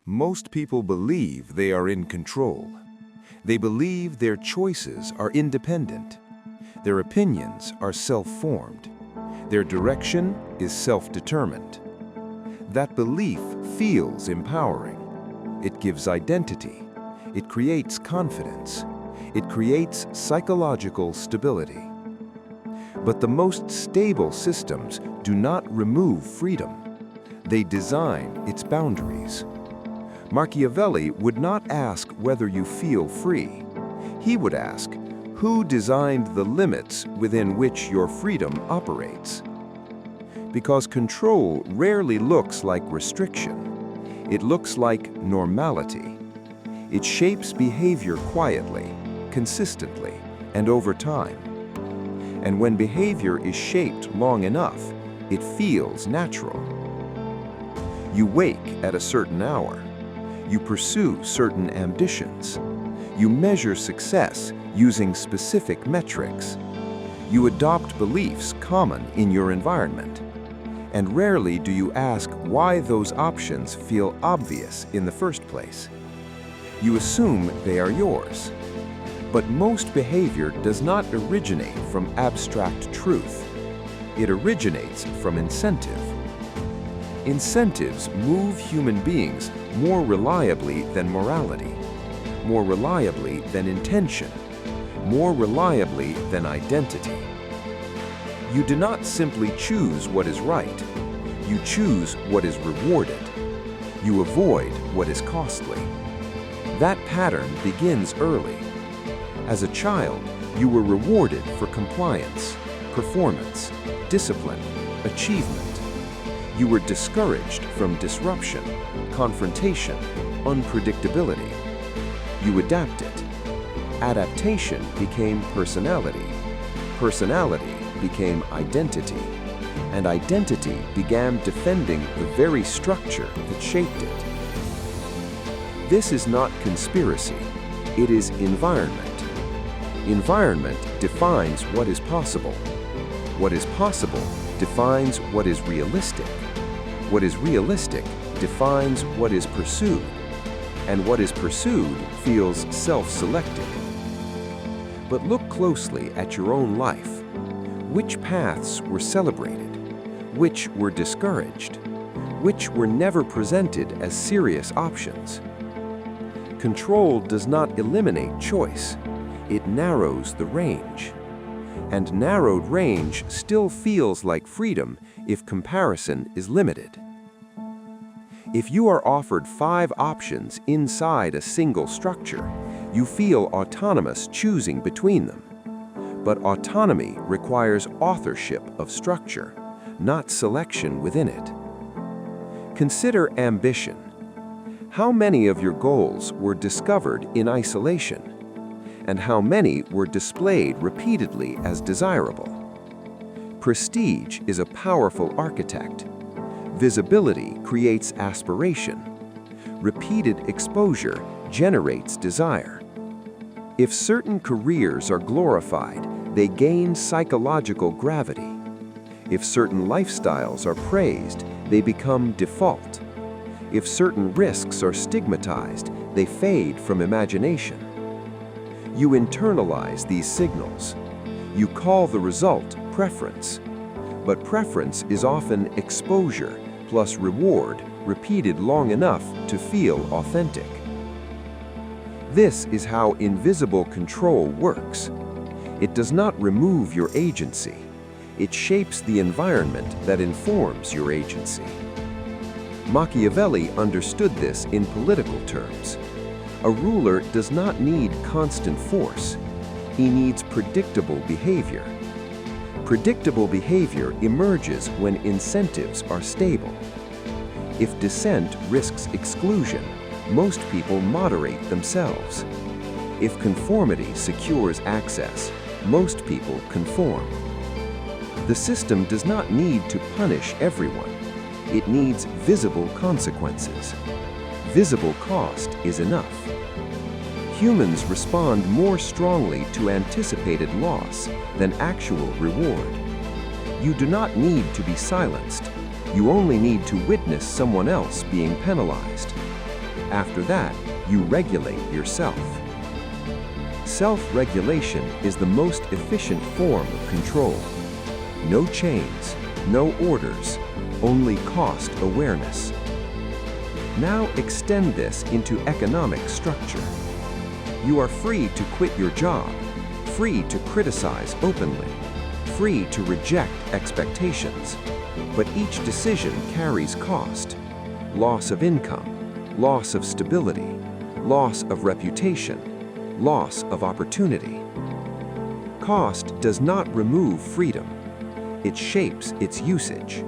Most people believe they are in control. They believe their choices are independent. Their opinions are self-formed. Their direction is self-determined. That belief feels empowering. It gives identity. It creates confidence. It creates psychological stability. But the most stable systems do not remove freedom. They design its boundaries. Machiavelli would not ask whether you feel free. He would ask, who designed the limits within which your freedom operates? Because control rarely looks like restriction. It looks like normality. It shapes behavior quietly, consistently, and over time. And when behavior is shaped long enough, it feels natural. You wake at a certain hour. You pursue certain ambitions. You measure success using specific metrics. You adopt beliefs common in your environment. And rarely do you ask why those options feel obvious in the first place. You assume they are yours. But most behavior does not originate from abstract truth. It originates from incentive. Incentives move human beings more reliably than morality, more reliably than intention, more reliably than identity. You do not simply choose what is right. You choose what is rewarded. You avoid what is costly. That pattern begins early. As a child, you were rewarded for compliance, performance, discipline, achievement. You were discouraged from disruption, confrontation, unpredictability. You adapted. Adaptation became personality. Personality became identity. And identity began defending the very structure that shaped it. This is not conspiracy. It is environment. Environment defines what is possible. What is possible defines what is realistic. What is realistic defines what is pursued. And what is pursued feels self-selected. But look closely at your own life. Which paths were celebrated? Which were discouraged? Which were never presented as serious options? Control does not eliminate choice. It narrows the range. And narrowed range still feels like freedom if comparison is limited. If you are offered 5 options inside a single structure, you feel autonomous choosing between them. But autonomy requires authorship of structure, not selection within it. Consider ambition. How many of your goals were discovered in isolation? And how many were displayed repeatedly as desirable? Prestige is a powerful architect. Visibility creates aspiration. Repeated exposure generates desire. If certain careers are glorified, they gain psychological gravity. If certain lifestyles are praised, they become default. If certain risks are stigmatized, they fade from imagination. You internalize these signals. You call the result preference. But preference is often exposure plus reward repeated long enough to feel authentic. This is how invisible control works. It does not remove your agency. It shapes the environment that informs your agency. Machiavelli understood this in political terms. A ruler does not need constant force. He needs predictable behavior. Predictable behavior emerges when incentives are stable. If dissent risks exclusion, most people moderate themselves. If conformity secures access, most people conform. The system does not need to punish everyone. It needs visible consequences. Visible cost is enough. Humans respond more strongly to anticipated loss than actual reward. You do not need to be silenced. You only need to witness someone else being penalized. After that, you regulate yourself. Self-regulation is the most efficient form of control. No chains, no orders, only cost awareness. Now extend this into economic structure. You are free to quit your job, free to criticize openly, free to reject expectations. But each decision carries cost: loss of income, loss of stability, loss of reputation, loss of opportunity. Cost does not remove freedom. It shapes its usage.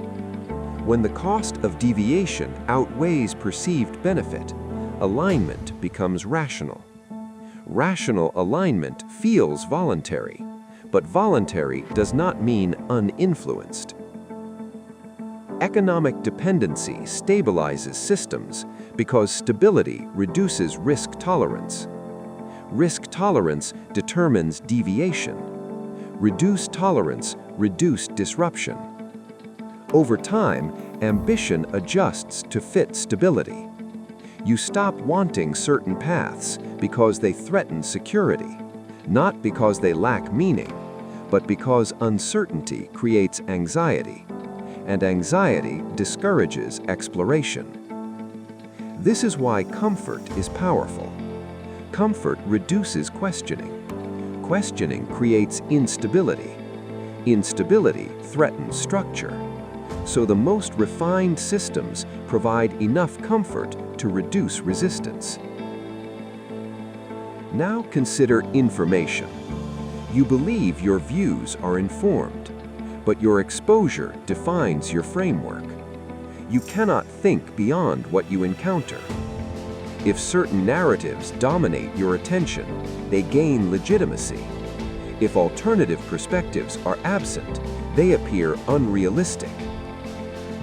When the cost of deviation outweighs perceived benefit, alignment becomes rational. Rational alignment feels voluntary, but voluntary does not mean uninfluenced. Economic dependency stabilizes systems because stability reduces risk tolerance. Risk tolerance determines deviation. Reduced tolerance reduces disruption. Over time, ambition adjusts to fit stability. You stop wanting certain paths because they threaten security, not because they lack meaning, but because uncertainty creates anxiety, and anxiety discourages exploration. This is why comfort is powerful. Comfort reduces questioning. Questioning creates instability. Instability threatens structure. So the most refined systems provide enough comfort to reduce resistance. Now consider information. You believe your views are informed, but your exposure defines your framework. You cannot think beyond what you encounter. If certain narratives dominate your attention, they gain legitimacy. If alternative perspectives are absent, they appear unrealistic.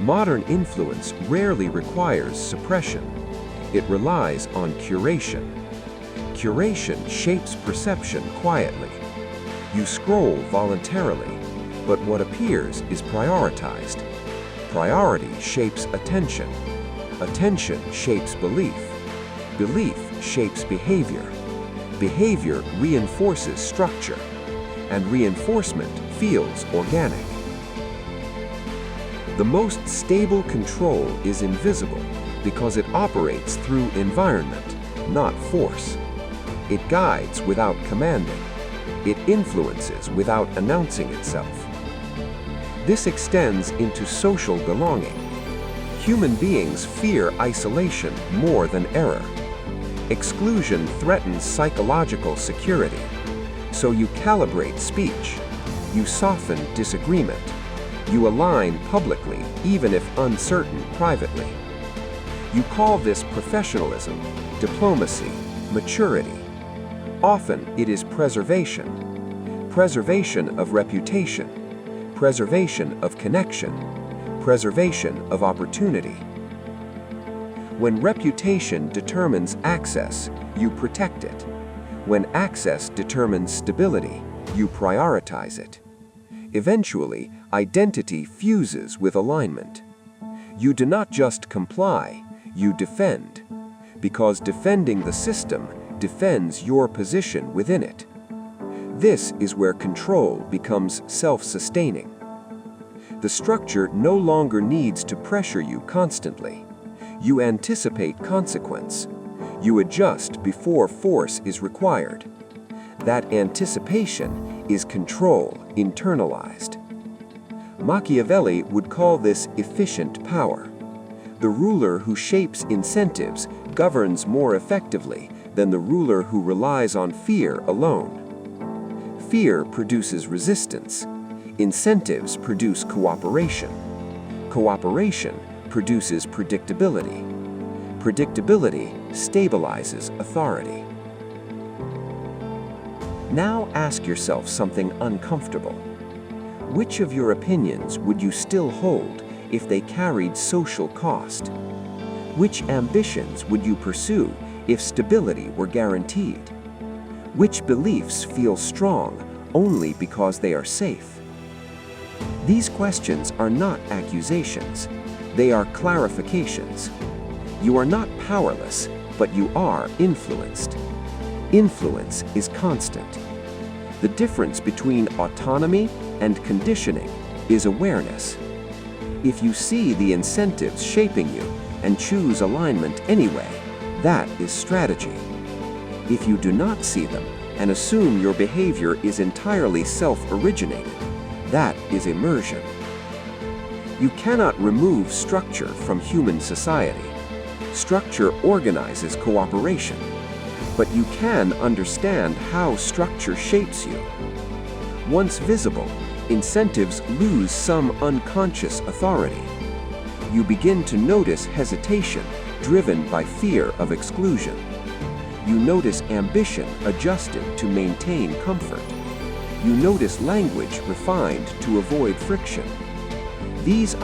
Modern influence rarely requires suppression. It relies on curation. Curation shapes perception quietly. You scroll voluntarily, but what appears is prioritized. Priority shapes attention. Attention shapes belief. Belief shapes behavior. Behavior reinforces structure, and reinforcement feels organic. The most stable control is invisible because it operates through environment, not force. It guides without commanding. It influences without announcing itself. This extends into social belonging. Human beings fear isolation more than error. Exclusion threatens psychological security. So you calibrate speech. You soften disagreement. You align publicly, even if uncertain privately. You call this professionalism, diplomacy, maturity. Often it is preservation. Preservation of reputation. Preservation of connection. Preservation of opportunity. When reputation determines access, you protect it. When access determines stability, you prioritize it. Eventually, identity fuses with alignment. You do not just comply, you defend, because defending the system defends your position within it. This is where control becomes self-sustaining. The structure no longer needs to pressure you constantly. You anticipate consequence. You adjust before force is required. That anticipation is control internalized. Machiavelli would call this efficient power. The ruler who shapes incentives governs more effectively than the ruler who relies on fear alone. Fear produces resistance. Incentives produce cooperation. Cooperation produces predictability. Predictability stabilizes authority. Now ask yourself something uncomfortable. Which of your opinions would you still hold if they carried social cost? Which ambitions would you pursue if stability were guaranteed? Which beliefs feel strong only because they are safe? These questions are not accusations. They are clarifications. You are not powerless, but you are influenced. Influence is constant. The difference between autonomy and conditioning is awareness. If you see the incentives shaping you and choose alignment anyway, that is strategy. If you do not see them and assume your behavior is entirely self-originated, that is immersion. You cannot remove structure from human society. Structure organizes cooperation, but you can understand how structure shapes you. Once visible, incentives lose some unconscious authority. You begin to notice hesitation driven by fear of exclusion. You notice ambition adjusted to maintain comfort. You notice language refined to avoid friction. These